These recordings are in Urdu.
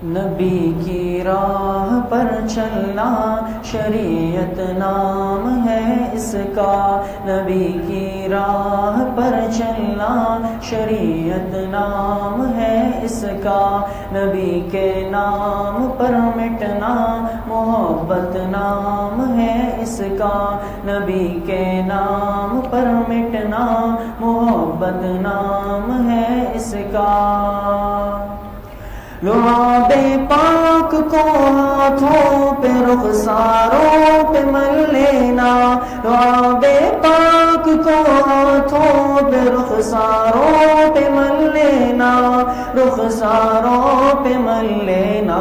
نبی کی راہ پر چلنا شریعت نام ہے اس کا، نبی کی راہ پر چلنا شریعت نام ہے اس کا، نبی کے نام پر مٹنا محبت نام ہے اس کا، نبی کے نام پر مٹنا محبت نام ہے اس کا۔ لعاب پاک کو ہاتھوں پہ رخساروں پہ مل لینا، لعاب پاک کو ہاتھوں پہ رخساروں پہ مل لینا، رخساروں پہ مل لینا۔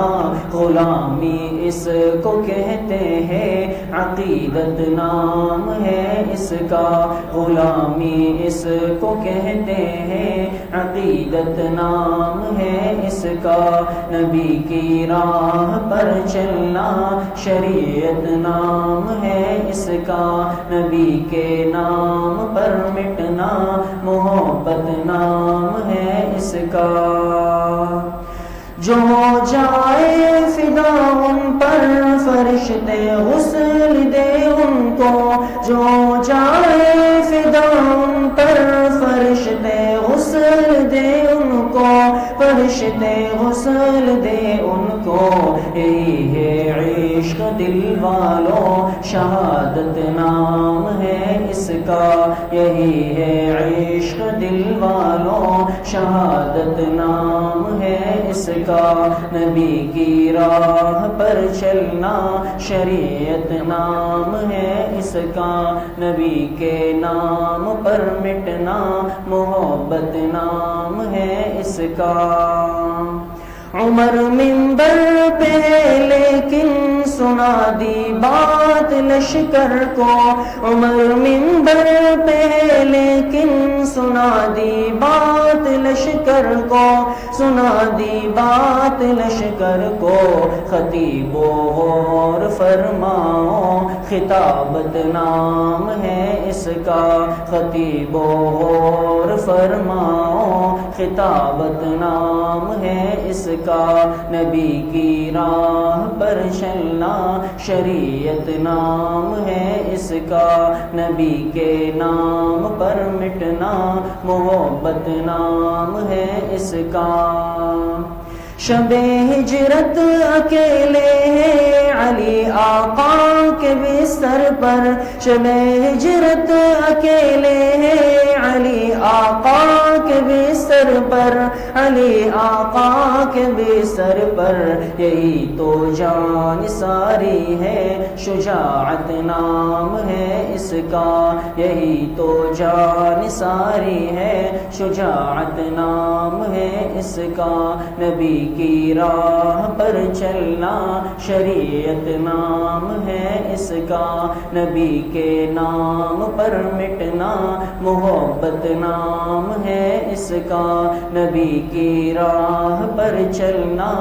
غلامی اس کو کہتے ہیں، عقیدت نام ہے اس کا، غلامی اس کو کہتے ہیں، عقیدت نام ہے اس کا۔ نبی کی راہ پر چلنا شریعت نام ہے اس کا، نبی کے نام پر مٹنا محبت نام ہے اس کا۔ جو جائے فدا ان پر فرشتے غسل دے ان کو، جو جائے فدا ان پر فرشتے غسل دے ان کو، فرشتے غسل دے ان کو۔ یہی ہے عشق دل والوں، شہادت نام ہے اس کا، یہی ہے عشق دل والوں، شہادت نام ہے اس کا۔ نبی کی راہ پر چلنا شریعت نام ہے اس کا، نبی کے نام پر مٹنا محبت نام ہے اس کا۔ عمر منبر پہ ہے لیکن سنا دی بات لشکر کو، عمر منبر پہ ہے لیکن سنا دی بات لشکر کو، سنا دی بات لشکر کو۔ خطیب و غور فرماؤ، خطابت نام ہے اس کا، خطیب و غور فرماؤ، خطابت نام ہے اس کا۔ نبی کی راہ پر چلنا شریعت نام ہے اس کا، نبی کے نام پر مٹنا محبت نام ہے اس کا۔ شب ہجرت اکیلے ہیں علی آقا کے بستر پر، شب ہجرت اکیلے ہیں علی آقا کے بستر پر، علی آقا کے بستر پر۔ یہی تو جان ساری ہے، شجاعت نام ہے اس کا، یہی تو جان ساری ہے، شجاعت نام ہے اس کا۔ نبی کی راہ پر چلنا شریعت نام ہے اس کا، نبی کے نام پر مٹنا محبت نام ہے اس کا۔ نبی کی راہ پر چلنا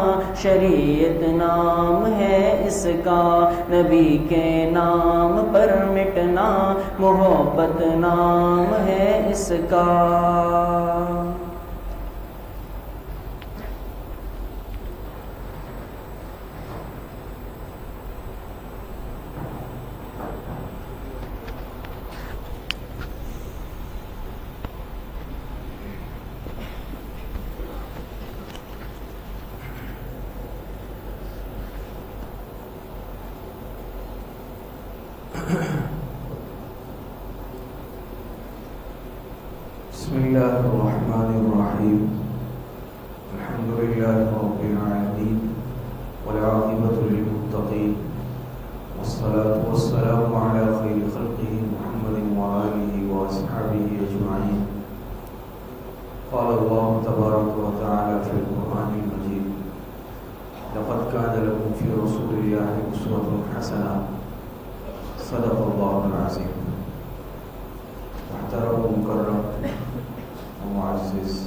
شریعت نام ہے اس کا، نبی کے نام پر مٹنا محبت نام ہے اس کا۔ بسم اللہ الرحمن الرحیم، الحمد للہ رب العالمین، والعاقبۃ للمتقین، والصلاة والسلام علی خیر خلقہ محمد وآلہ واصحابہ اجمعین۔ قال اللہ تبارک وتعالی فی القرآن المجید: لقد كان لكم في رسول الله أسوة حسنة، صدق اللہ العظیم۔ محترم و مکرم و معزز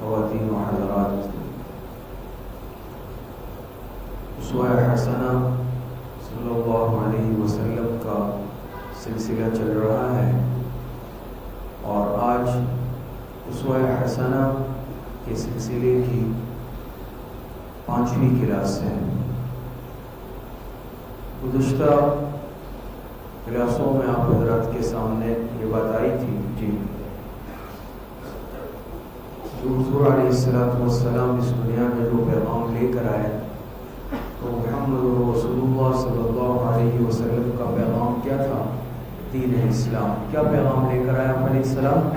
خواتین و حضرات، اسوہ حسنہ صلی اللہ علیہ وسلم کا سلسلہ چل رہا ہے، اور آج اسوہ حسنہ کے سلسلے کی 5ویں کلاس ہے۔ گزشتہ کلاسوں میں آپ حضرات کے سامنے یہ بات آئی تھی جی جو حضور علیہ السلام اس دنیا میں جو پیغام لے کر آئے تو محمد رسول اللہ صلی اللہ علیہ وسلم کا پیغام کیا تھا؟ دین اسلام۔ کیا پیغام لے کر آیا علیہ السلام؟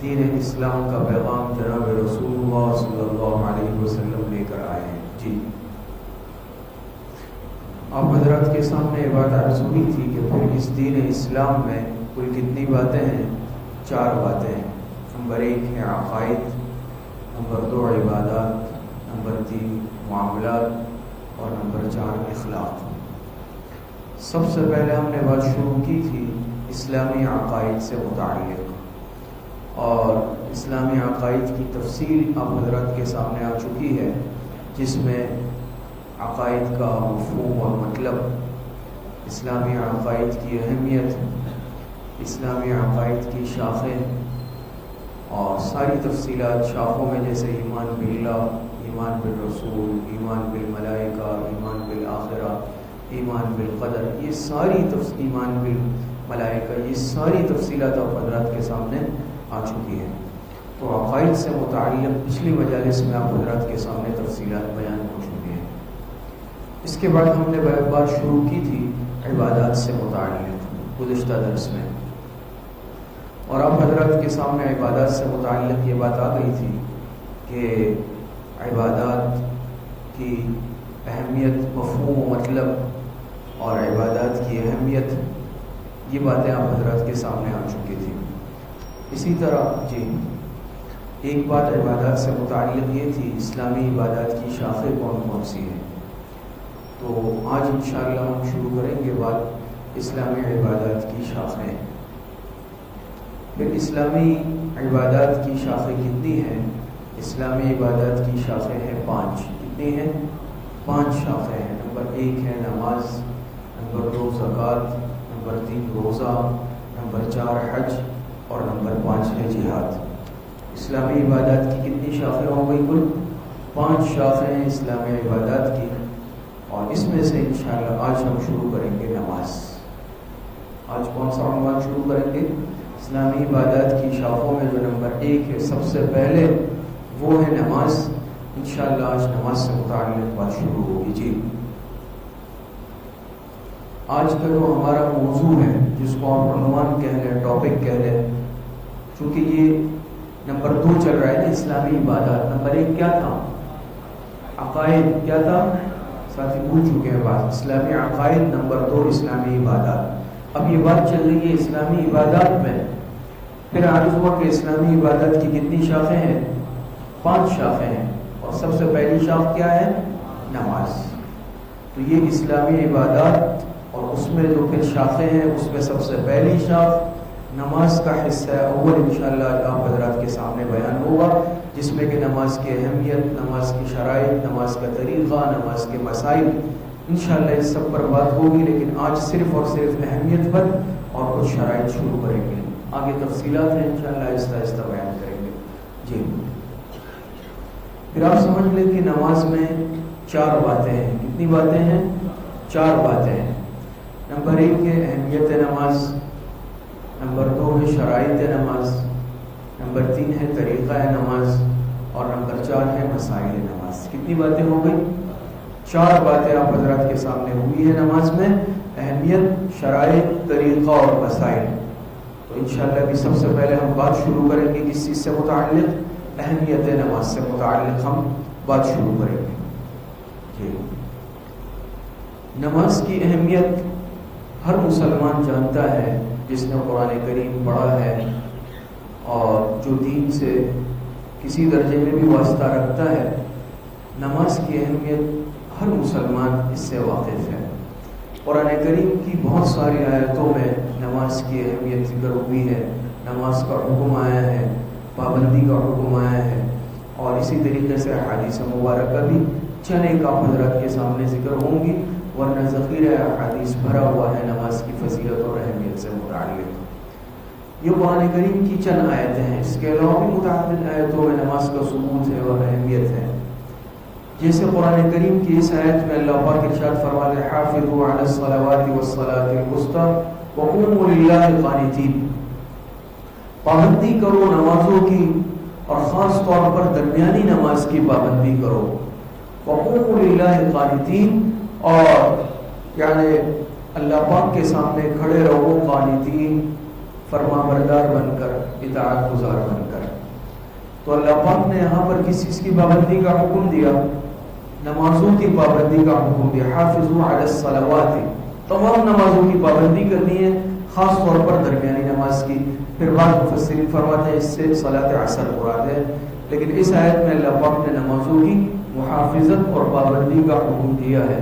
دین اسلام کا پیغام جناب رسول اللہ صلی اللہ علیہ وسلم لے کر آئے ہیں جی۔ آپ حضرات کے سامنے یہ بات عرض ہوئی تھی کہ پھر اس دین اسلام میں کل کتنی باتیں ہیں؟ 4 باتیں ہیں۔ نمبر 1 ہے عقائد، نمبر 2 عبادات، نمبر 3 معاملات اور نمبر 4 اخلاق۔ سب سے پہلے ہم نے بات شروع کی تھی اسلامی عقائد سے متعلق، اور اسلامی عقائد کی تفصیل آپ حضرات کے سامنے آ چکی ہے، جس میں عقائد کا مفہوم اور مطلب، اسلامی عقائد کی اہمیت، اسلامی عقائد کی شاخیں اور ساری تفصیلات شاخوں میں، جیسے ایمان باللہ، ایمان بالرسول، ایمان بالملائکہ، ایمان بالآخرہ، ایمان بالقدر، یہ ساری ایمان بالملائکہ، یہ ساری تفصیلات آپ حضرات کے سامنے آ چکی ہیں۔ تو عقائد سے متعلق پچھلی مجالس میں آپ حضرات کے سامنے تفصیلات بیان ہو چکی ہیں۔ اس کے بعد ہم نے بات شروع کی تھی عبادات سے متعلق گزشتہ درس میں، اور آپ حضرات کے سامنے عبادات سے متعلق یہ بات آ گئی تھی کہ عبادات کی اہمیت، مفہوم و مطلب اور عبادات کی اہمیت، یہ باتیں آپ حضرات کے سامنے آ چکی تھی۔ اسی طرح جی ایک بات عبادات سے متعلق یہ تھی اسلامی عبادات کی شاخیں کون کون سی ہیں، تو آج انشاءاللہ ہم شروع کریں گے بات اسلامی عبادات کی شاخیں۔ پھر اسلامی عبادات کی شاخیں کتنی ہیں؟ اسلامی عبادات کی شاخیں ہیں 5۔ کتنی ہیں؟ 5 شاخیں ہیں۔ نمبر 1 ہے نماز، نمبر 2 زکوٰۃ، نمبر 3 روزہ، نمبر 4 حج اور نمبر 5 ہے جہاد۔ اسلامی عبادات کی کتنی شاخیں ہو گئی؟ کل 5 شاخیں ہیں اسلامی عبادات کی، اور اس میں سے انشاءاللہ آج ہم شروع کریں گے نماز۔ آج کون سا عنوان شروع کریں گے؟ اسلامی عبادات کی شاخوں میں جو نمبر 1 ہے سب سے پہلے وہ ہے نماز۔ انشاءاللہ آج نماز سے متعلق بات شروع ہوگی جی۔ آج کا جو ہمارا موضوع ہے، جس کو آپ عنوان کہہ لیں، ٹاپک کہہ لیں، چونکہ یہ نمبر 2 چل رہا ہے نا اسلامی عبادات۔ نمبر 1 کیا تھا؟ عقائد۔ کیا تھا؟ ساتھی پوچھ چکے ہیں بات۔ اسلامی عقائد، نمبر 2 اسلامی عبادات۔ اب یہ بات چل رہی ہے اسلامی عبادات میں، پھر عرض ہوا کہ اسلامی عبادت کی کتنی شاخیں ہیں؟ 5 شاخیں ہیں، اور سب سے پہلی شاخ کیا ہے؟ نماز۔ تو یہ اسلامی عبادات، اور اس میں جو پھر شاخیں ہیں اس میں سب سے پہلی شاخ نماز کا حصہ اول انشاءاللہ آپ حضرات کے سامنے بیان ہوگا، جس میں کہ نماز کی اہمیت، نماز کی شرائط، نماز کا طریقہ، نماز کے مسائل، انشاءاللہ اس سب پر بات ہوگی، لیکن آج صرف اور صرف اہمیت پر اور کچھ شرائط شروع کریں گے۔ آگے تفصیلات ہیں انشاءاللہ آہستہ آہستہ بیان کریں گے جی۔ پھر آپ سمجھ لیں کہ نماز میں 4 باتیں ہیں۔ کتنی باتیں ہیں؟ 4 باتیں ہیں۔ نمبر 1 ہے اہمیت نماز، نمبر 2 ہے شرائط نماز، نمبر 3 ہے طریقہ نماز، اور نمبر 4 ہے مسائل نماز۔ کتنی باتیں ہو گئی؟ 4 باتیں آپ حضرات کے سامنے ہوئی ہے نماز میں، اہمیت، شرائط، طریقہ اور مسائل۔ تو انشاءاللہ بھی سب سے پہلے ہم بات شروع کریں گے کس چیز سے متعلق؟ اہمیت نماز سے متعلق ہم بات شروع کریں گے جی۔ نماز کی اہمیت ہر مسلمان جانتا ہے جس نے قرآن کریم پڑھا ہے اور جو دین سے کسی درجے میں بھی واسطہ رکھتا ہے۔ نماز کی اہمیت ہر مسلمان اس سے واقف ہے۔ قرآن کریم کی بہت ساری آیتوں میں نماز کی اہمیت ذکر ہوئی ہے، نماز کا حکم آیا ہے، پابندی کا حکم آیا ہے، اور اسی طریقے سے احادیث مبارکہ بھی چند ایک آپ حضرات کے سامنے ذکر ہوں گی، ورنہ ذخیرہ احادیث بھرا ہوا ہے نماز کی فضیلت اور اہمیت سے متعلق۔ یہ قرآن کریم کی چند آیتیں ہیں، اس کے علاوہ بھی متعدد آیتوں میں نماز کا ثبوت ہے اور اہمیت ہے۔ جیسے قرآن کریم کی اس آیت میں اللہ پاک ارشاد فرماتے ہیں حافظوا علی الصلوات والصلاة الوسطی وقوموا للہ قانتین، پابندی کرو نمازوں کی اور خاص طور پر درمیانی نماز کی پابندی کرو، وقوموا للہ قانتین، اور یعنی اللہ پاک کے سامنے کھڑے رہو قانتین، فرما بردار بن کر، اطاعت گزار بن کر۔ تو اللہ پاک نے یہاں پر کس چیز کی پابندی کا حکم دیا؟ نمازوں کی پابندی کا حکم دیا۔ حافظوا علی الصلوات، تمام نمازوں کی پابندی کرنی ہے، خاص طور پر درمیانی نماز کی۔ پھر بعض مفسرین فرماتے ہیں اس سے صلاۃ عصر مراد ہے، لیکن اس آیت میں اللہ پاک نے نمازوں کی محافظت اور پابندی کا حکم دیا ہے۔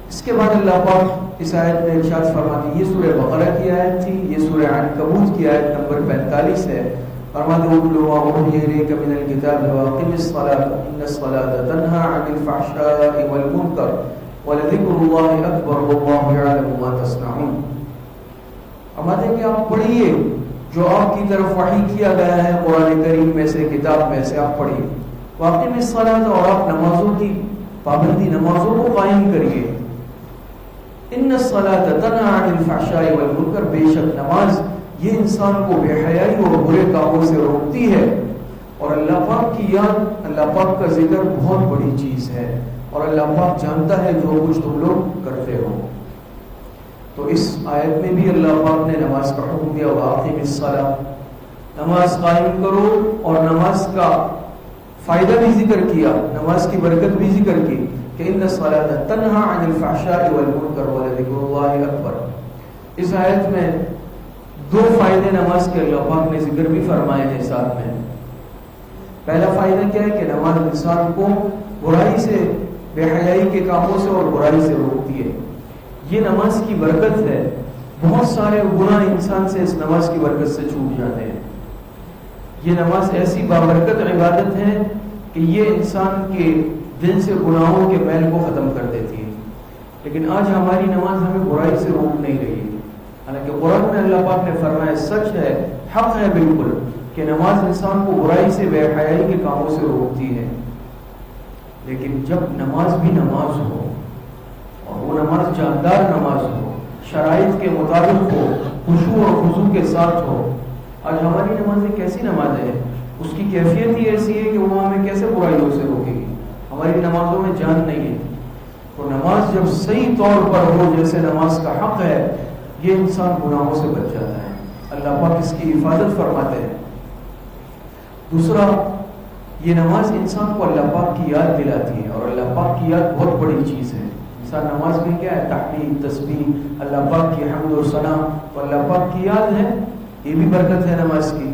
اس کے بعد اللہ پاک اس آیت میں ارشاد فرماتے ہیں، یہ سورہ بقرہ کی آیت تھی، یہ سورہ عنکبوت کی آیت نمبر 45 ہے۔ فرماتے ہیں اتل ما اوحی الیک من الکتاب واقم الصلاۃ ان الصلاۃ تنہی عن الفحشاء والمنکر ولذکر اللہ اکبر واللہ یعلم ما تصنعون۔ فرماتے ہیں کہ آپ پڑھیے جو آپ کی طرف وحی کیا گیا ہے قرآن کریم میں سے، کتاب میں سے آپ پڑھیے، واقم الصلاۃ، اور آپ نمازوں کی پابندی، نمازوں کو قائم کریے۔ ان الصلاۃ تنہی عن الفحشاء والمنکر، بے شک نماز یہ انسان کو بے حیائی اور برے کاموں سے روکتی ہے، اور اللہ پاک کی یاد، اللہ پاک کا ذکر بہت بڑی چیز ہے، اور اللہ پاک جانتا ہے جو کچھ تم لوگ کرتے ہو۔ تو اس آیت میں بھی اللہ پاک نے نماز کا حکم دیا، واقم الصلاۃ، نماز قائم کرو، اور نماز کا فائدہ بھی ذکر کیا، نماز کی برکت بھی ذکر کی کہ ان الصلاۃ تنہی عن الفحشاء والمنکر ولذکر اللہ اکبر۔ اس آیت میں دو فائدے نماز کے اللہ پاک نے ذکر بھی فرمائے ہیں ساتھ میں۔ پہلا فائدہ کیا ہے کہ نماز انسان کو برائی سے، بے حیائی کے کاموں سے اور برائی سے روکتی ہے، یہ نماز کی برکت ہے۔ بہت سارے گناہ انسان سے اس نماز کی برکت سے چھوٹ جاتے ہیں۔ یہ نماز ایسی بابرکت عبادت ہے کہ یہ انسان کے دل سے گناہوں کے میل کو ختم کر دیتی ہے، لیکن آج ہماری نماز ہمیں برائی سے روک نہیں رہی ہے۔ حالانکہ قرآن میں اللہ پاک نے فرمایا، سچ ہے، حق ہے بالکل، کہ نماز انسان کو برائی سے، بے حیائی کے کاموں سے روکتی ہے، لیکن جب نماز بھی نماز ہو، اور وہ نماز جاندار نماز ہو، شرائط کے مطابق ہو، خشوع اور خضوع کے ساتھ ہو۔ آج ہماری نمازیں کیسی نمازیں ہیں؟ اس کی کیفیت ہی ایسی ہے کہ وہ ہمیں کیسے برائیوں سے روکے گی؟ ہماری نمازوں میں جان نہیں ہے۔ تو نماز جب صحیح طور پر ہو، جیسے نماز کا حق ہے، یہ انسان گناہوں سے بچ جاتا ہے، اللہ پاک اس کی حفاظت فرماتے ہیں۔ دوسرا، یہ نماز انسان کو اللہ پاک کی یاد دلاتی ہے، اور اللہ پاک کی یاد بہت بڑی چیز ہے۔ انسان نماز میں کیا ہے؟ تحمید، تسبیح، اللہ پاک کی حمد و ثنا، تو اللہ پاک کی یاد ہے، یہ بھی برکت ہے نماز کی۔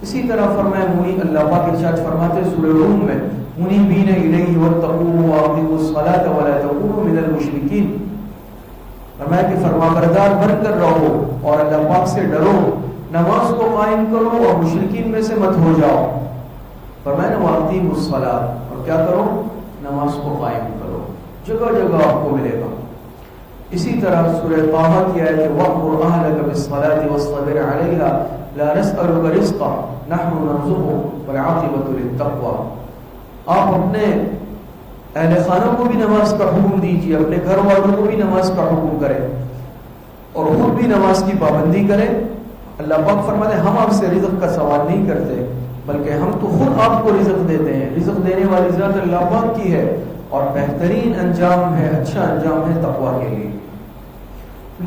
اسی طرح فرمایا اللہ پاک ارشاد فرماتے ہیں سورہ روم میں، منیبین الیہ واتقوہ واقیموا الصلاۃ ولا تکونوا من المشرکین، فرمایا کہ فرما بردار بن کر رہو اور اللہ پاک سے ڈرو، نماز کو قائم کرو اور مشرکین میں سے مت ہو جاؤ۔ فرمایا واقیموا الصلاۃ، اور کیا کرو؟ نماز کو قائم کرو، جگہ جگہ آپ کو ملے گا۔ اسی طرح سورہ طٰہٰ کی آیت ہے، وَأْمُرْ أَهْلَكَ بِالصَّلَاةِ وَاصْطَبِرْ عَلَيْهَا لَا نَسْأَلُكَ رِزْقًا نَحْنُ نَرْزُقُكَ وَالْعَاقِبَةُ لِلتَّقْوَىٰ۔ آپ اپنے اہل خانہ کو بھی نماز کا حکم دیجیے، اپنے گھر والوں کو بھی نماز کا حکم کریں، اور خود بھی نماز کی پابندی کریں۔ اللہ پاک فرماتے ہیں ہم آپ سے رزق کا سوال نہیں کرتے، بلکہ ہم تو خود آپ کو رزق دیتے ہیں۔ رزق دینے والی ذات اللہ پاک کی ہے، اور بہترین انجام ہے، اچھا انجام ہے تقویٰ کے لیے۔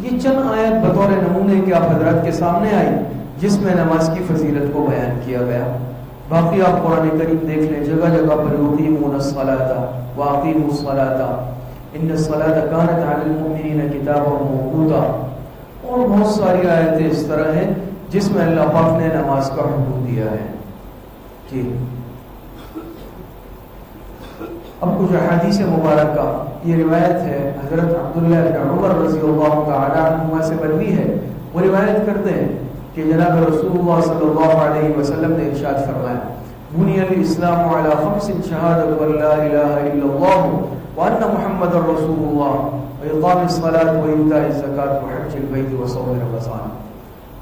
یہ چند آیت بطور نمونے کے آپ حضرات کے سامنے آئی، جس میں نماز کی فضیلت کو بیان کیا گیا۔ باقی آپ قرآن کریم دیکھ لیں، جگہ جگہ پر یقیمون الصلاۃ واقیموا الصلاۃ ان الصلاۃ کانت علی المؤمنین کتابا موقوتا، اور بہت ساری آیتیں اس طرح ہیں جس میں اللہ پاک نے نماز کا حکم دیا ہے۔ جی اب کچھ احادیث مبارکہ، یہ روایت ہے حضرت عبداللہ بن عمر رضی اللہ تعالی عنہما سے مروی ہے، وہ روایت کرتے ہیں کہ جناب رسول اللہ صلی اللہ علیہ وسلم نے ارشاد فرمایا، بنی الاسلام علی خمس شہادۃ ان لا الہ الا اللہ وان محمد رسول اللہ واقام الصلاۃ وایتاء الزکوٰۃ وحج البیت وصوم رمضان۔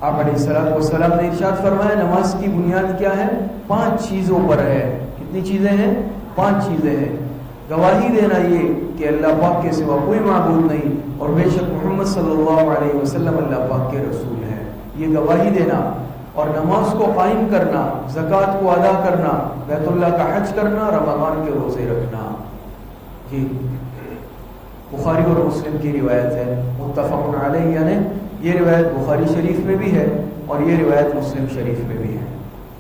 آپ علیہ الصلوۃ والسلام نے ارشاد فرمایا نماز کی بنیاد کیا ہے؟ 5 چیزوں پر ہے۔ کتنی چیزیں ہیں؟ 5 چیزیں ہیں. گواہی دینا یہ کہ اللہ پاک کے سوا کوئی معبود نہیں اور بے شک محمد صلی اللہ علیہ وسلم اللہ پاک کے رسول ہیں. یہ گواہی دینا اور نماز کو قائم کرنا، زکوٰۃ کو ادا کرنا، بیت اللہ کا حج کرنا، رمضان کے روزے رکھنا. جی بخاری اور مسلم کی روایت ہے، متفق علیہ، یعنی یہ روایت بخاری شریف میں بھی ہے اور یہ روایت مسلم شریف میں بھی ہے.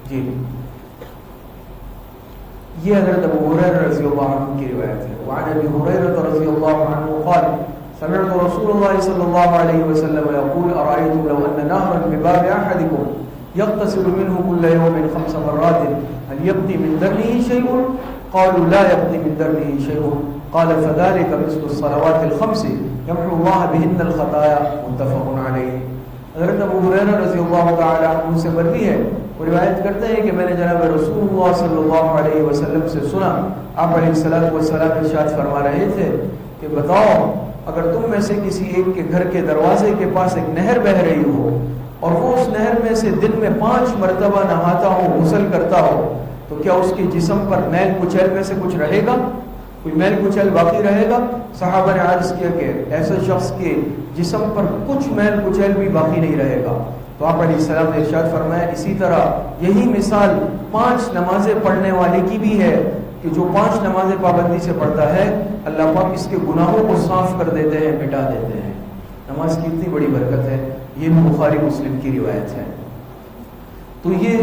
جی یہ حضرت ابو ہریرہ رضی اللہ عنہ کی روایت ہے. وعن ابی ہریرہ رضی اللہ عنہ قال سمعت رسول الله صلى الله عليه وسلم يقول أرأيتم لو أن نهرا بباب أحدكم يغتسل منه كل يوم 5 مرات هل يبقي من درنه شيء؟ قالوا لا يبقي من درنه شيء. قال فذلك مثل الصلوات الخمس يمحو الله بهن الخطايا. متفق عليه. حضرت ابو ہریرہ رضی اللہ تعالی عنہ سے مروی ہے، وہ روایت کرتے ہیں کہ میں نے جناب رسول اللہ صلی اللہ علیہ وسلم سے سنا، آپ علیہ الصلوۃ والسلام ارشاد فرما رہے تھے کہ بتاؤ اگر تم میں سے کسی ایک کے گھر کے دروازے کے پاس ایک نہر بہ رہی ہو اور وہ اس نہر میں سے دن میں 5 مرتبہ نہاتا ہو، غسل کرتا ہو، تو کیا اس کے جسم پر میل کچیل میں سے کچھ رہے گا؟ کوئی میل کچیل باقی رہے گا؟ صحابہ نے عرض کیا کہ ایسے شخص کے جسم پر کچھ میل کچیل بھی باقی نہیں رہے گا. تو آپ علیہ السلام نے ارشاد فرمایا اسی طرح یہی مثال 5 نمازیں پڑھنے والے کی بھی ہے کہ جو 5 نمازیں پابندی سے پڑھتا ہے اللہ پاک اس کے گناہوں کو صاف کر دیتے ہیں، مٹا دیتے ہیں. نماز کی اتنی بڑی برکت ہے. یہ بھی بخاری مسلم کی روایت ہے. تو یہ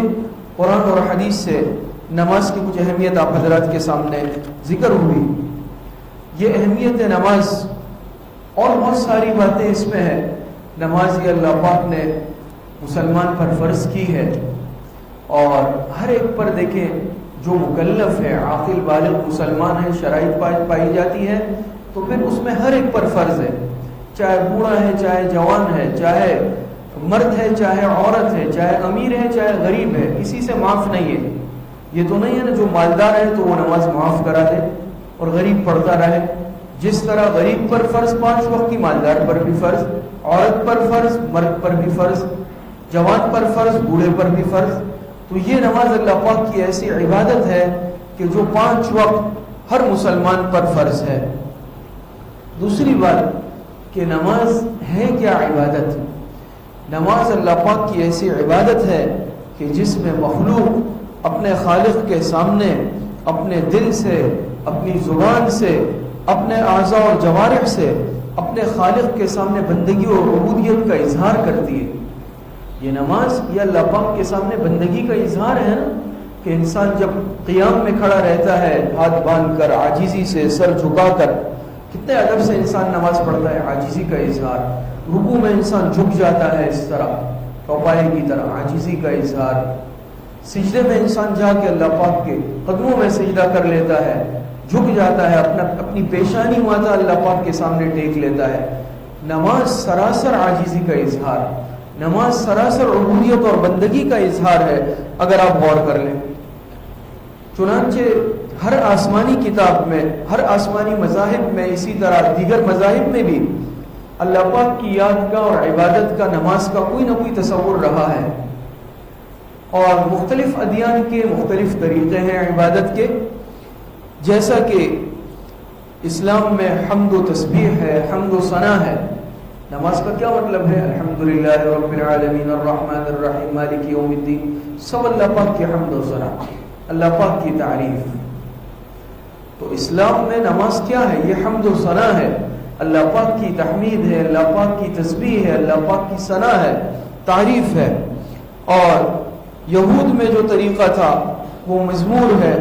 قرآن اور حدیث سے نماز کی کچھ اہمیت آپ حضرات کے سامنے ذکر ہوئی. یہ اہمیت نماز اور بہت ساری باتیں اس میں ہیں. نماز یہ اللہ پاک نے مسلمان پر فرض کی ہے اور ہر ایک پر دیکھیں جو مکلف ہے، عاقل بالغ مسلمان ہے، شرائط پائی جاتی ہے تو پھر اس میں ہر ایک پر فرض ہے، چاہے بوڑھا ہے، چاہے جوان ہے، چاہے مرد ہے، چاہے عورت ہے، چاہے امیر ہے، چاہے غریب ہے، کسی سے معاف نہیں ہے. یہ تو نہیں ہے نا جو مالدار ہے تو وہ نماز معاف کرا دے اور غریب پڑھتا رہے. جس طرح غریب پر فرض 5 وقت کی، مالدار پر بھی فرض، عورت پر فرض، مرد پر بھی فرض، جوان پر فرض، بوڑھے پر بھی فرض. تو یہ نماز اللہ پاک کی ایسی عبادت ہے کہ جو 5 وقت ہر مسلمان پر فرض ہے. دوسری بات کہ نماز ہے کیا عبادت؟ نماز اللہ پاک کی ایسی عبادت ہے کہ جس میں مخلوق اپنے خالق کے سامنے اپنے دل سے، اپنی زبان سے، اپنے اعضاء اور جوارح سے اپنے خالق کے سامنے بندگی اور عبودیت کا اظہار کرتی ہے. یہ نماز یہ اللہ پاک کے سامنے بندگی کا اظہار ہے نا کہ انسان جب قیام میں کھڑا رہتا ہے ہاتھ باندھ کر، عاجزی سے، سر جھکا کر، کتنے ادب سے انسان نماز پڑھتا ہے، عاجزی کا اظہار. رکوع میں انسان جھک جاتا ہے اس طرح چوپائے کی طرح، عاجزی کا اظہار. سجدے میں انسان جا کے اللہ پاک کے قدموں میں سجدہ کر لیتا ہے، جھک جاتا ہے، اپنی پیشانی ماتا اللہ پاک کے سامنے ٹیک لیتا ہے. نماز سراسر عاجزی کا اظہار، نماز سراسر عبودیت اور بندگی کا اظہار ہے اگر آپ غور کر لیں. چنانچہ ہر آسمانی کتاب میں، ہر آسمانی مذاہب میں، اسی طرح دیگر مذاہب میں بھی اللہ پاک کی یاد کا اور عبادت کا، نماز کا کوئی نہ کوئی تصور رہا ہے. اور مختلف ادیان کے مختلف طریقے ہیں عبادت کے. جیسا کہ اسلام میں حمد و تسبیح ہے، حمد و ثنا ہے. نماز کا کیا مطلب ہے؟ الحمدللہ رب العالمین الرحمن الرحیم مالک یوم الدین. سب اللہ پاک کی حمد و ثنا، اللہ پاک کی تعریف. تو اسلام میں نماز کیا ہے؟ یہ حمد و ثنا ہے، اللہ پاک کی تحمید ہے، اللہ پاک کی تسبیح ہے، اللہ پاک کی ثنا ہے، تعریف ہے. اور یہود میں جو طریقہ تھا وہ مزمور ہے،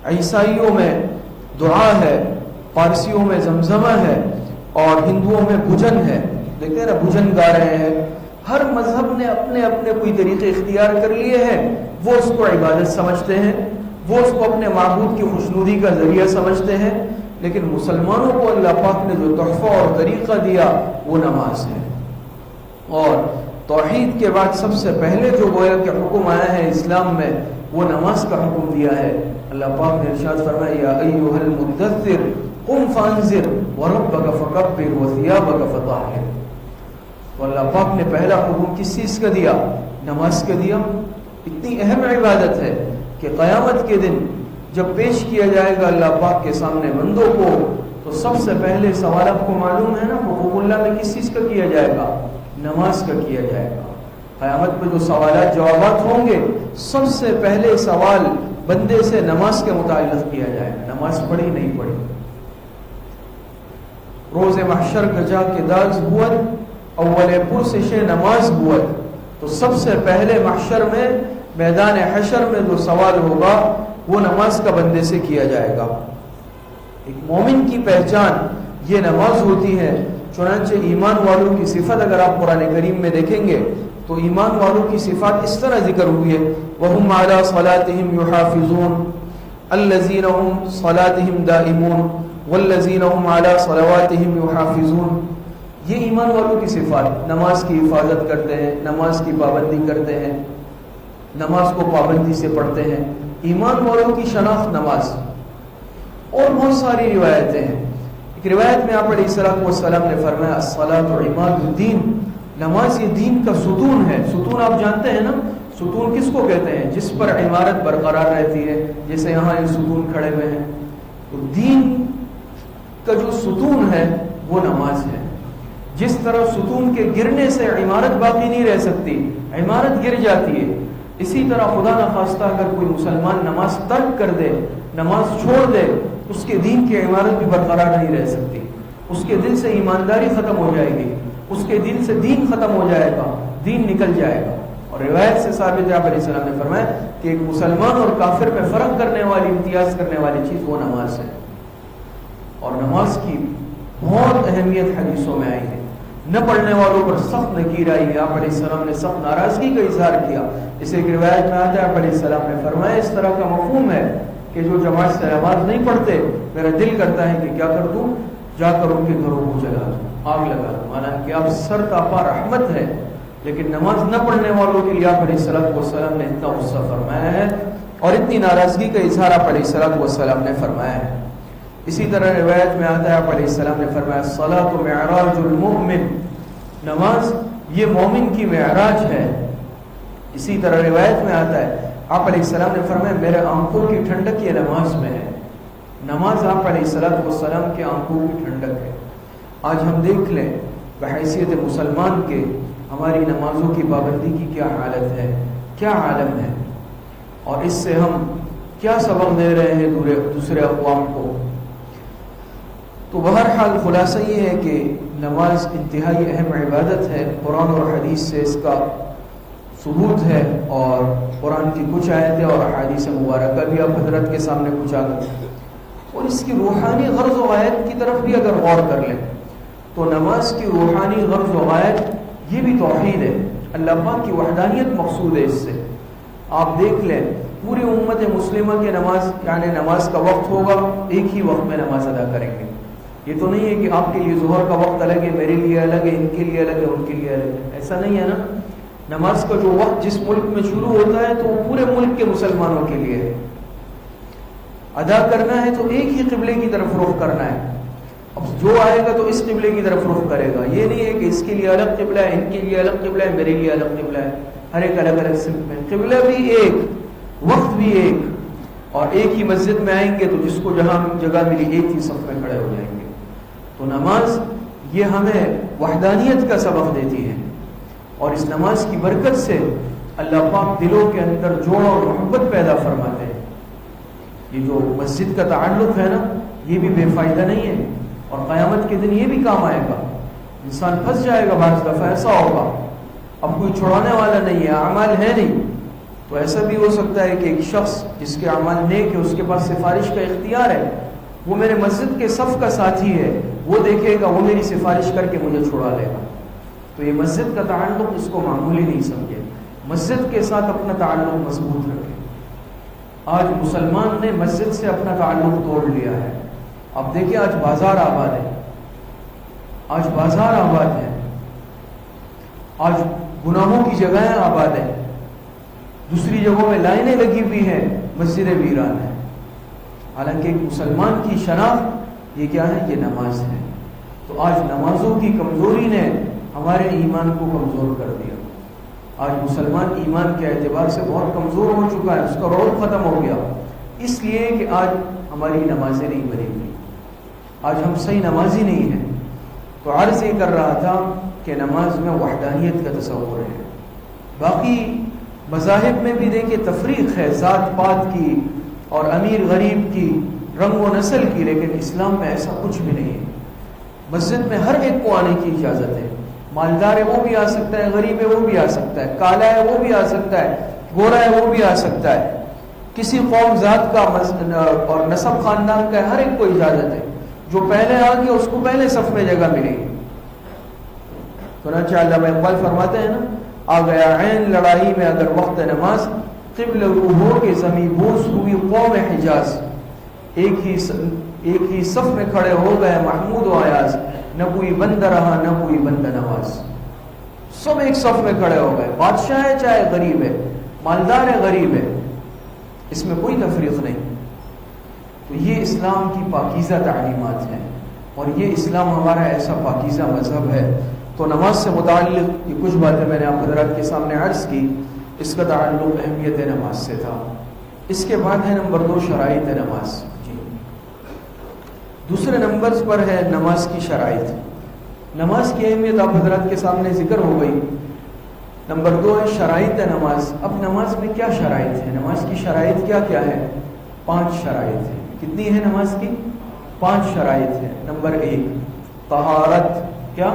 عیسائیوں میں دعا ہے، پارسیوں میں زمزمہ ہے اور ہندوؤں میں بھجن ہے. دیکھتے ہیں نا بھجن گا رہے ہیں. ہر مذہب نے اپنے اپنے کوئی طریقے اختیار کر لیے ہیں. وہ اس کو عبادت سمجھتے ہیں، وہ اس کو اپنے معبود کی خوشنودی کا ذریعہ سمجھتے ہیں. لیکن مسلمانوں کو اللہ پاک نے جو تحفہ اور طریقہ دیا وہ نماز ہے. اور توحید کے بعد سب سے پہلے جو گویا کہ حکم آیا ہے اسلام میں وہ نماز کا حکم دیا ہے. اللہ پاک نے ارشاد فرمایا یا ایھا المدثر قم فانذر وربک فکبر وثیابک فطہر. تو اللہ پاک نے پہلا حکم کس چیز کا دیا؟ نماز کا دیا. اتنی اہم عبادت ہے کہ قیامت کے دن جب پیش کیا جائے گا اللہ پاک کے سامنے بندوں کو، تو سب سے پہلے سوال آپ کو معلوم ہے نا حقوق اللہ میں کس چیز کا کیا جائے گا؟ نماز کا کیا جائے گا۔ قیامت پہ جو سوالات جوابات ہوں گے، سب سے پہلے سوال بندے سے نماز کے متعلق کیا جائے گا، نماز پڑھی نہیں پڑھی۔ روز محشر گجا کے داز بوت اول پرسش نماز بوت، تو سب سے پہلے محشر میں میدان حشر میں جو سوال ہوگا وہ نماز کا بندے سے کیا جائے گا۔ ایک مومن کی پہچان یہ نماز ہوتی ہے۔ چنانچہ ایمان والوں کی صفت اگر آپ قرآن کریم میں دیکھیں گے تو ایمان والوں کی صفات اس طرح ذکر ہوئی ہے، وَهُمْ عَلَىٰ صَلَاتِهِمْ يُحَافِظُونَ الَّذِينَ هُمْ صَلَاتِهِمْ دَائِمُونَ وَالَّذِينَ هُمْ عَلَىٰ صَلَوَاتِهِمْ يُحَافِظُونَ۔ یہ ایمان والوں کی صفات، نماز کی حفاظت کرتے ہیں، نماز کی پابندی کرتے ہیں، نماز کو پابندی سے پڑھتے ہیں، ایمان والوں کی شناخت نماز۔ اور بہت ساری روایتیں ہیں۔ ایک روایت میں آپ علیہ الصلوۃ والسلام نے فرمایا الصلاۃ عماد الدین، نماز یہ دین کا ستون ہے۔ ستون آپ جانتے ہیں نا، ستون کس کو کہتے ہیں؟ جس پر عمارت برقرار رہتی ہے، جیسے یہاں یہ ستون کھڑے ہوئے ہیں۔ تو دین کا جو ستون ہے وہ نماز ہے۔ جس طرح ستون کے گرنے سے عمارت باقی نہیں رہ سکتی، عمارت گر جاتی ہے، اسی طرح خدا نخواستہ اگر کوئی مسلمان نماز ترک کر دے، نماز چھوڑ دے، اس کے دین کی عمارت بھی برقرار نہیں رہ سکتی، اس کے دل سے ایمانداری ختم ہو جائے گی، اس کے دل سے دین ختم ہو جائے گا، دین نکل جائے گا۔ اور روایت سے ثابت ہے، آپ علیہ السلام نے فرمایا کہ ایک مسلمان اور کافر میں فرق کرنے والی، امتیاز کرنے والی چیز وہ نماز ہے۔ اور نماز کی بہت اہمیت حدیثوں میں آئی ہے، نہ پڑھنے والوں پر سخت نکیر آئی ہے۔ آپ علیہ السلام نے سخت ناراضگی کا اظہار کیا۔ اسے ایک روایت میں آتا ہے، آپ علیہ السلام نے فرمایا اس طرح کا مفہوم ہے کہ جو جماعت سے نماز نہیں پڑھتے، میرا دل کرتا ہے کہ کیا کر دوں، جا کر ان کے گھروں کو جلا دوں، آگ لگا دوں۔ حالانکہ آپ سر تاپا رحمت ہے، لیکن نماز نہ پڑھنے والوں کے لیے آپ علیہ السلام نے اتنا غصہ فرمایا ہے اور اتنی ناراضگی کا اظہار آپ علیہ السلام نے فرمایا ہے۔ اسی طرح روایت میں آتا ہے، آپ علیہ السلام نے فرمایا الصلاۃ معراج المؤمن، نماز یہ مومن کی معراج ہے۔ اسی طرح روایت میں آتا ہے، آپ علیہ السلام نے فرمایا میرے آنکھوں کی ٹھنڈک یہ نماز میں ہے۔ نماز آپ علیہ السلام کے آنکھوں کی ٹھنڈک ہے۔ آج ہم دیکھ لیں بحیثیت مسلمان کے ہماری نمازوں کی پابندی کی کیا حالت ہے، کیا عالم ہے، اور اس سے ہم کیا سبق دے رہے ہیں دوسرے اقوام کو۔ تو بہرحال خلاصہ یہ ہے کہ نماز انتہائی اہم عبادت ہے، قرآن اور حدیث سے اس کا ثبوت ہے، اور قرآن کی کچھ آیتیں اور احادیث مبارکہ بھی آپ حضرت کے سامنے کچھ آ گئی، اور اس کی روحانی غرض و غایت کی طرف بھی اگر غور کر لیں تو نماز کی روحانی غرض و غایت یہ بھی توحید ہے، اللہ پاک کی وحدانیت مقصود ہے۔ اس سے آپ دیکھ لیں پوری امت مسلمہ کے نماز، یعنی نماز کا وقت ہوگا، ایک ہی وقت میں نماز ادا کریں گے۔ یہ تو نہیں ہے کہ آپ کے لیے ظہر کا وقت الگ ہے، میرے لیے الگ ہے، ان کے لیے الگ ہے، ان کے لیے الگ ہے، ایسا نہیں ہے نا۔ نماز کا جو وقت جس ملک میں شروع ہوتا ہے تو وہ پورے ملک کے مسلمانوں کے لیے ہے۔ ادا کرنا ہے تو ایک ہی قبلے کی طرف رخ کرنا ہے، اب جو آئے گا تو اس قبلے کی طرف رخ کرے گا۔ یہ نہیں ہے کہ اس کے لیے الگ قبلہ ہے، ان کے لیے الگ قبلہ ہے، میرے لیے الگ قبلہ ہے، ہر ایک الگ الگ سمت میں، قبلہ بھی ایک، وقت بھی ایک، اور ایک ہی مسجد میں آئیں گے تو جس کو جہاں جگہ ملی ایک ہی صف میں کھڑے ہو جائیں گے۔ تو نماز یہ ہمیں وحدانیت کا سبق دیتی ہے، اور اس نماز کی برکت سے اللہ پاک دلوں کے اندر جوڑ اور محبت پیدا فرماتے ہیں۔ یہ جو مسجد کا تعلق ہے نا، یہ بھی بے فائدہ نہیں ہے، اور قیامت کے دن یہ بھی کام آئے گا۔ انسان پھنس جائے گا، بعض دفعہ ایسا ہوگا اب کوئی چھڑانے والا نہیں ہے، اعمال ہے نہیں، تو ایسا بھی ہو سکتا ہے کہ ایک شخص جس کے اعمال نیک ہے، اس کے پاس سفارش کا اختیار ہے، وہ میرے مسجد کے صف کا ساتھی ہے، وہ دیکھے گا، وہ میری سفارش کر کے مجھے چھڑا لے گا۔ تو یہ مسجد کا تعلق اس کو معمولی نہیں سمجھے، مسجد کے ساتھ اپنا تعلق مضبوط رکھے۔ آج مسلمان نے مسجد سے اپنا تعلق توڑ لیا ہے۔ اب دیکھیں آج بازار آباد ہے، آج بازار آباد ہے، آج گناہوں کی جگہیں آباد ہیں، دوسری جگہوں میں لائنیں لگی ہوئی ہیں، مسجدیں ویران ہیں۔ حالانکہ ایک مسلمان کی شناخت یہ کیا ہے؟ یہ نماز ہے۔ تو آج نمازوں کی کمزوری نے ہمارے ایمان کو کمزور کر دیا۔ آج مسلمان ایمان کے اعتبار سے بہت کمزور ہو چکا ہے، اس کا رعب ختم ہو گیا، اس لیے کہ آج ہماری نمازیں نہیں بنی ہوئی، آج ہم صحیح نمازی نہیں ہیں۔ تو عرض یہ کر رہا تھا کہ نماز میں وحدانیت کا تصور ہے۔ باقی مذاہب میں بھی دیکھیں تفریق ہے، ذات پات کی اور امیر غریب کی، رنگ و نسل کی، لیکن اسلام میں ایسا کچھ بھی نہیں ہے۔ مسجد میں ہر ایک کو آنے کی اجازت ہے، مالدار ہے وہ بھی آ سکتا ہے، غریب ہے وہ بھی آ سکتا ہے، کالا ہے وہ بھی آ سکتا ہے، گورا ہے وہ بھی آ سکتا ہے، کسی قوم ذات کا اور نسب خاندان کا ہے، ہر ایک کو اجازت ہے۔ جو پہلے آ گیا اس کو پہلے صف میں جگہ ملے گی۔ چنانچہ علامہ اقبال فرماتے ہیں نا، آ گیا عین لڑائی میں اگر وقت نماز، قبل رو ہو کے زمیں بوس ہوئی قوم حجاز، ایک ہی صف میں کھڑے ہو گئے محمود و ایاز، نہ کوئی بند رہا نہ کوئی بند نواز۔ سب ایک صف میں کھڑے ہو گئے، بادشاہ ہے چاہے غریب ہے، مالدار ہے غریب ہے، اس میں کوئی تفریق نہیں۔ تو یہ اسلام کی پاکیزہ تعلیمات ہیں، اور یہ اسلام ہمارا ایسا پاکیزہ مذہب ہے۔ تو نماز سے متعلق یہ کچھ باتیں میں نے آپ حضرات کے سامنے عرض کی، اس کا تعلق اہمیت نماز سے تھا۔ اس کے بعد ہے نمبر 2 شرائط نماز۔ جی دوسرے نمبر پر ہے نماز کی شرائط۔ نماز کی اہمیت آپ حضرات کے سامنے ذکر ہو گئی۔ نمبر 2 ہے شرائط نماز۔ اب نماز میں کیا شرائط ہے؟ نماز کی شرائط کیا کیا ہے؟ 5 شرائط ہیں۔ کتنی ہے نماز کی؟ 5 شرائط ہیں۔ نمبر 1 طہارت، کیا؟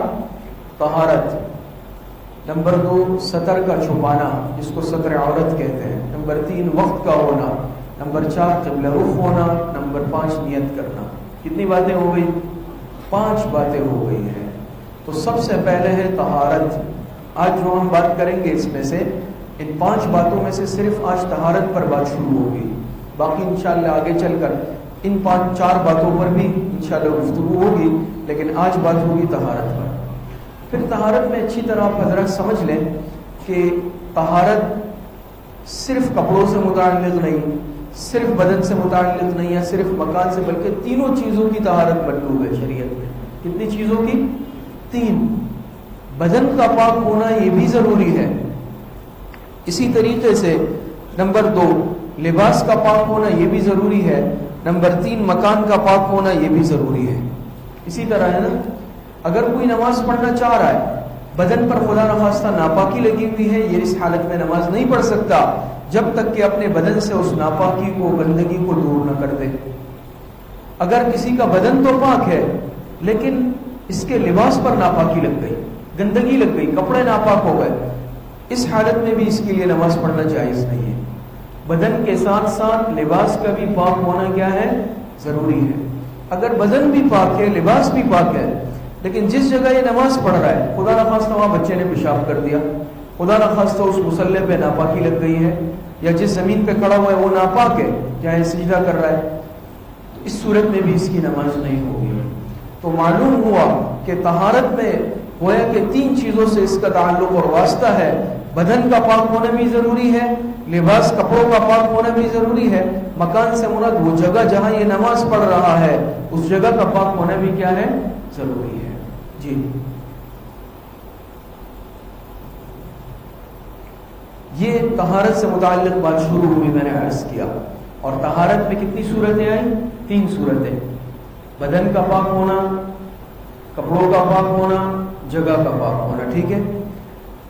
طہارت۔ نمبر 2 سطر کا چھپانا، جس کو سطر عورت کہتے ہیں۔ نمبر 3 وقت کا ہونا۔ نمبر 4 قبلہ رخ ہونا۔ نمبر 5 نیت کرنا۔ کتنی باتیں ہو گئی؟ 5 باتیں ہو گئی ہیں۔ تو سب سے پہلے ہے طہارت۔ آج جو ہم بات کریں گے اس میں سے، ان 5 باتوں میں سے صرف آج طہارت پر بات شروع ہوگی، باقی انشاءاللہ آگے چل کر ان 4 باتوں پر بھی انشاءاللہ گفتگو ہوگی، لیکن آج بات ہوگی طہارت پر۔ پھر طہارت میں اچھی طرح آپ حضرات سمجھ لیں کہ طہارت صرف کپڑوں سے متعلق نہیں، صرف بدن سے متعلق نہیں، یا صرف مکان سے، بلکہ تینوں چیزوں کی طہارت مطلوب ہے شریعت میں۔ کتنی چیزوں کی؟ 3۔ بدن کا پاک ہونا یہ بھی ضروری ہے، اسی طریقے سے نمبر 2 لباس کا پاک ہونا یہ بھی ضروری ہے، نمبر 3 مکان کا پاک ہونا یہ بھی ضروری ہے۔ اسی طرح ہے نا، اگر کوئی نماز پڑھنا چاہ رہا ہے، بدن پر خدا نخواستہ ناپاکی لگی ہوئی ہے، یہ اس حالت میں نماز نہیں پڑھ سکتا جب تک کہ اپنے بدن سے اس ناپاکی کو، گندگی کو دور نہ کر دے۔ اگر کسی کا بدن تو پاک ہے لیکن اس کے لباس پر ناپاکی لگ گئی، گندگی لگ گئی، کپڑے ناپاک ہو گئے، اس حالت میں بھی اس کے لیے نماز پڑھنا جائز نہیں ہے۔ بدن کے ساتھ ساتھ لباس کا بھی پاک ہونا کیا ہے؟ ضروری ہے۔ اگر بدن بھی پاک ہے، لباس بھی پاک ہے، لیکن جس جگہ یہ نماز پڑھ رہا ہے خدا نخواستہ وہاں بچے نے پیشاب کر دیا، خدا نخواستہ اس مصلی پہ ناپاکی لگ گئی ہے، یا جس زمین پہ کھڑا ہوا ہے وہ ناپاک ہے، چاہے سجدہ کر رہا ہے، تو اس صورت میں بھی اس کی نماز نہیں ہوگی۔ تو معلوم ہوا کہ طہارت میں گویا کہ 3 چیزوں سے اس کا تعلق اور واسطہ ہے۔ بدن کا پاک ہونا بھی ضروری ہے، لباس کپڑوں کا پاک ہونا بھی ضروری ہے، مکان سے مراد وہ جگہ جہاں یہ نماز پڑھ رہا ہے اس جگہ کا پاک ہونا بھی کیا ہے؟ ضروری ہے۔ جی یہ طہارت سے متعلق بات شروع ہوئی، میں نے عرض کیا۔ اور طہارت میں کتنی صورتیں آئیں؟ 3 صورتیں، بدن کا پاک ہونا، کپڑوں کا پاک ہونا، جگہ کا پاک ہونا۔ ٹھیک ہے،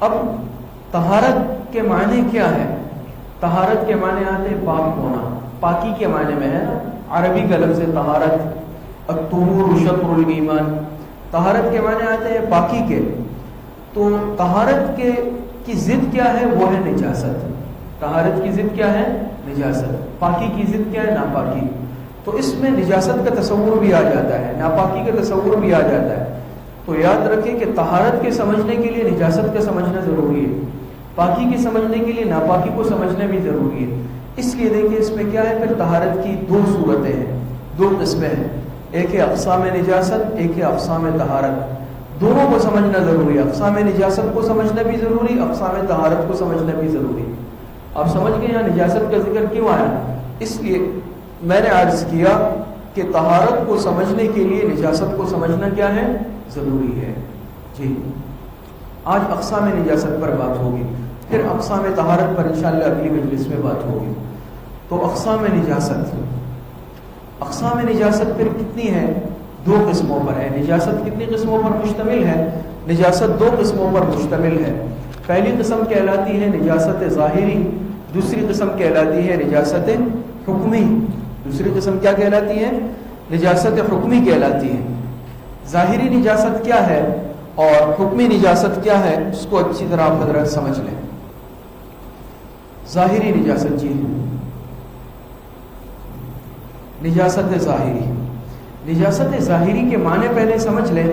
اب طہارت کے معنی کیا ہے؟ طہارت کے معنی آتے ہیں پاک ہونا، پاکی کے معنی میں ہے نا، عربی کا لفظ ہے طہارت، الطہور شطر الایمان۔ طہارت کے معنی آتے ہیں پاکی کے۔ تو طہارت کی ضد کیا ہے؟ وہ ہے نجاست۔ طہارت کی ضد کیا ہے؟ نجاست۔ پاکی کی ضد کیا ہے؟ ناپاکی۔ تو اس میں نجاست کا تصور بھی آ جاتا ہے، ناپاکی کا تصور بھی آ جاتا ہے۔ تو یاد رکھیں کہ طہارت کے سمجھنے کے لیے نجاست کا سمجھنا ضروری ہے، پاکی کے سمجھنے کے لیے ناپاکی کو سمجھنا بھی ضروری ہے۔ اس لیے دیکھیں اس میں کیا ہے، پھر طہارت کی 2 صورتیں ہیں، 2 قسمیں ہیں، ایک ہے اقسام نجاست، ایک ہے اقسام طہارت۔ دونوں کو سمجھنا ضروری ہے، اقسام نجاست کو سمجھنا بھی ضروری، اقسام طہارت کو سمجھنا بھی ضروری۔ آپ سمجھ گئے یہاں نجاست کا ذکر کیوں آیا؟ اس لیے میں نے عرض کیا کہ طہارت کو سمجھنے کے لیے نجاست کو سمجھنا کیا ہے؟ ضروری ہے۔ جی آج اقسام نجاست پر بات ہوگی، پھر اقسام طہارت پر انشاءاللہ اگلی مجلس میں بات ہوگی۔ تو اقسام نجاست پھر کتنی ہے؟ 2 قسموں پر ہے۔ نجاست کتنی قسموں پر مشتمل ہے؟ نجاست 2 قسموں پر مشتمل ہے۔ پہلی قسم کہلاتی ہے نجاست ظاہری، دوسری قسم کہلاتی ہے نجاست حکمی۔ دوسری قسم کیا کہلاتی ہے؟ نجاست حکمی کہلاتی ہے۔ ظاہری نجاست کیا ہے اور حکمی نجاست کیا ہے، اس کو اچھی طرح آپ حضرات سمجھ لیں۔ ظاہری نجاست جی، نجاست ظاہری، نجاست ظاہری کے معنی پہلے سمجھ لیں۔